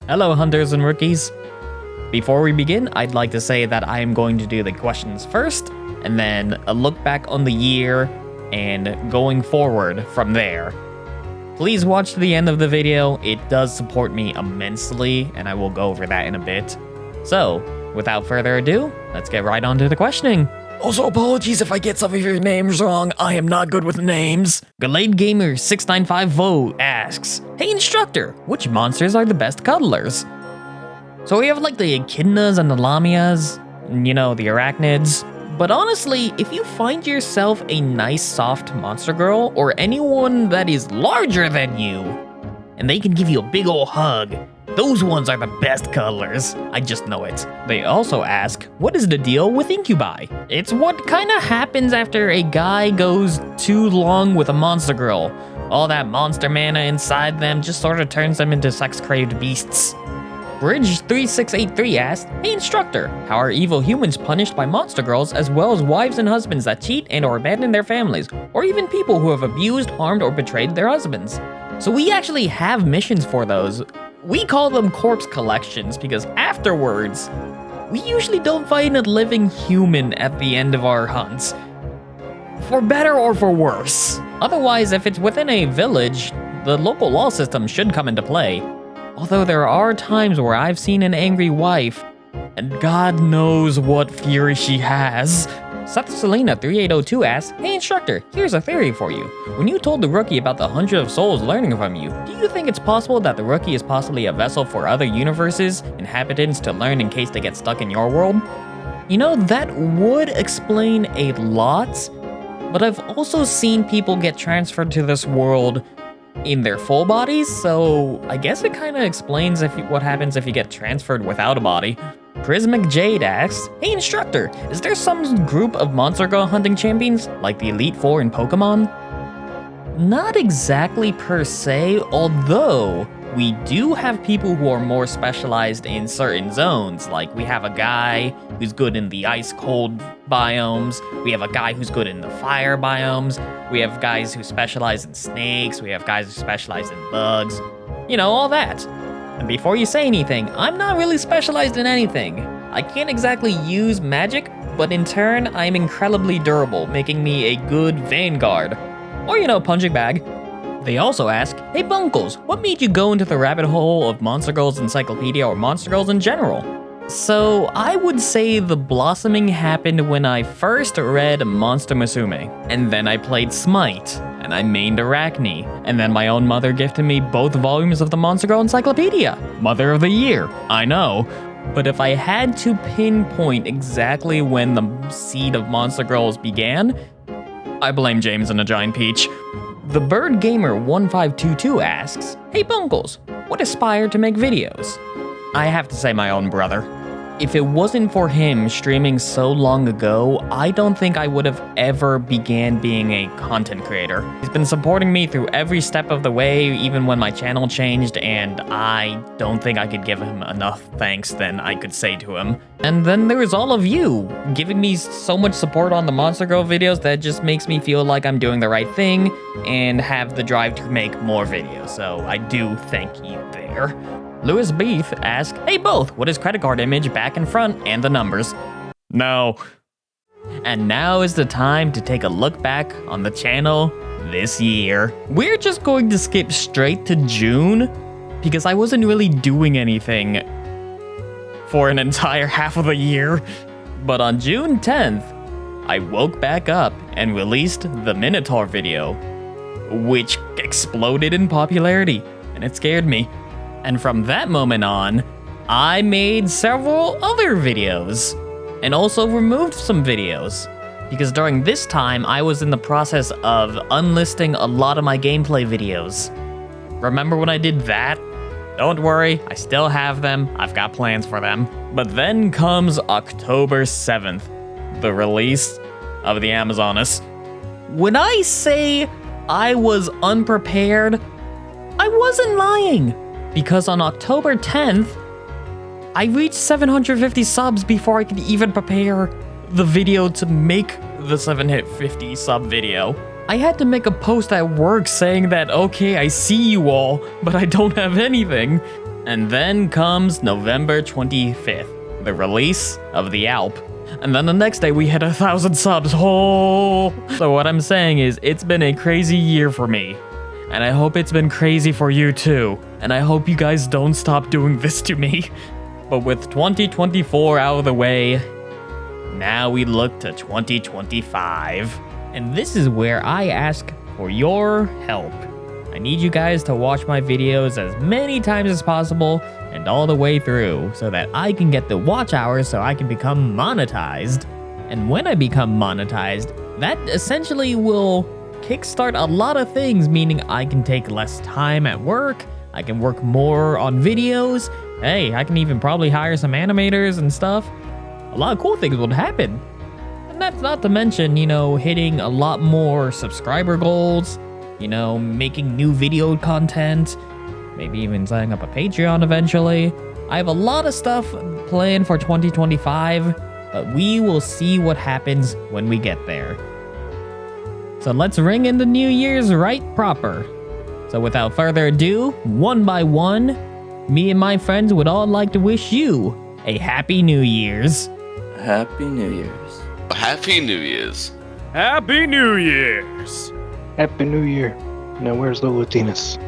Hello, hunters and rookies. Before we begin, I'd like to say that I am going to do the questions first, and then a look back on the year, and going forward from there. Please watch to the end of the video, it does support me immensely, and I will go over that in a bit. So, without further ado, let's get right on to the questioning. Also, apologies if I get some of your names wrong. I am not good with names. Gallade Gamer 695 asks, "Hey instructor, which monsters are the best cuddlers?" So we have like the echidnas and the lamias, you know, the arachnids. But honestly, if you find yourself a nice soft monster girl or anyone that is larger than you, and they can give you a big ol' hug, those ones are the best cuddlers. I just know it. They also ask, what is the deal with incubi? It's what kind of happens after a guy goes too long with a monster girl. All that monster mana inside them just sort of turns them into sex-craved beasts. Bridge3683 asked, "Hey instructor, how are evil humans punished by monster girls as well as wives and husbands that cheat and or abandon their families, or even people who have abused, harmed, or betrayed their husbands?" So we actually have missions for those. We call them corpse collections because afterwards, we usually don't find a living human at the end of our hunts. For better or for worse. Otherwise, if it's within a village, the local law system should come into play. Although there are times where I've seen an angry wife, and God knows what fury she has. Selena3802 asks, "Hey instructor, here's a theory for you. When you told the rookie about the 100 of souls learning from you, do you think it's possible that the rookie is possibly a vessel for other universes, inhabitants to learn in case they get stuck in your world?" You know, that would explain a lot, but I've also seen people get transferred to this world in their full bodies, so I guess it kind of explains what happens if you get transferred without a body. Prismic Jade asks, "Hey instructor, is there some group of monster girl hunting champions, like the Elite Four in Pokemon?" Not exactly per se, although we do have people who are more specialized in certain zones. Like we have a guy who's good in the ice-cold biomes, we have a guy who's good in the fire biomes, we have guys who specialize in snakes, we have guys who specialize in bugs, you know, all that. And before you say anything, I'm not really specialized in anything. I can't exactly use magic, but in turn, I'm incredibly durable, making me a good vanguard. Or, you know, punching bag. They also ask, "Hey Bunkles, what made you go into the rabbit hole of Monster Girls Encyclopedia or Monster Girls in general?" So I would say the blossoming happened when I first read Monster Musume, and then I played Smite, and I mained Arachne, and then my own mother gifted me both volumes of the Monster Girl Encyclopedia. Mother of the Year, I know. But if I had to pinpoint exactly when the seed of Monster Girls began, I blame James and a Giant Peach. The Bird Gamer 1522 asks, "Hey Bunkles, what inspired to make videos?" I have to say my own brother. If it wasn't for him streaming so long ago, I don't think I would have ever began being a content creator. He's been supporting me through every step of the way, even when my channel changed, and I don't think I could give him enough thanks than I could say to him. And then there's all of you, giving me so much support on the Monster Girl videos that just makes me feel like I'm doing the right thing and have the drive to make more videos, so I do thank you there. Louis Beef asks, "Hey both, what is credit card image, back and front, and the numbers?" No. And now is the time to take a look back on the channel this year. We're just going to skip straight to June, because I wasn't really doing anything for an entire half of the year. But on June 10th, I woke back up and released the Minotaur video, which exploded in popularity, and it scared me. And from that moment on, I made several other videos, and also removed some videos, because during this time, I was in the process of unlisting a lot of my gameplay videos. Remember when I did that? Don't worry, I still have them, I've got plans for them. But then comes October 7th, the release of the Amazonas. When I say I was unprepared, I wasn't lying. Because on October 10th, I reached 750 subs before I could even prepare the video to make the 750 sub video. I had to make a post at work saying that, okay, I see you all, but I don't have anything. And then comes November 25th, the release of the Alp. And then the next day we hit 1,000 subs. Oh! So what I'm saying is, it's been a crazy year for me. And I hope it's been crazy for you too. And I hope you guys don't stop doing this to me. But with 2024 out of the way, now we look to 2025. And this is where I ask for your help. I need you guys to watch my videos as many times as possible and all the way through so that I can get the watch hours so I can become monetized. And when I become monetized, that essentially will kickstart a lot of things, meaning I can take less time at work, I can work more on videos, hey, I can even probably hire some animators and stuff. A lot of cool things would happen. And that's not to mention, hitting a lot more subscriber goals, making new video content, maybe even signing up a Patreon eventually. I have a lot of stuff planned for 2025, but we will see what happens when we get there. So let's ring in the New Year's right proper. So without further ado, one by one, me and my friends would all like to wish you a Happy New Year's. Happy New Year's. Happy New Year's. Happy New Year's! Happy New Year. Now where's the Latinas?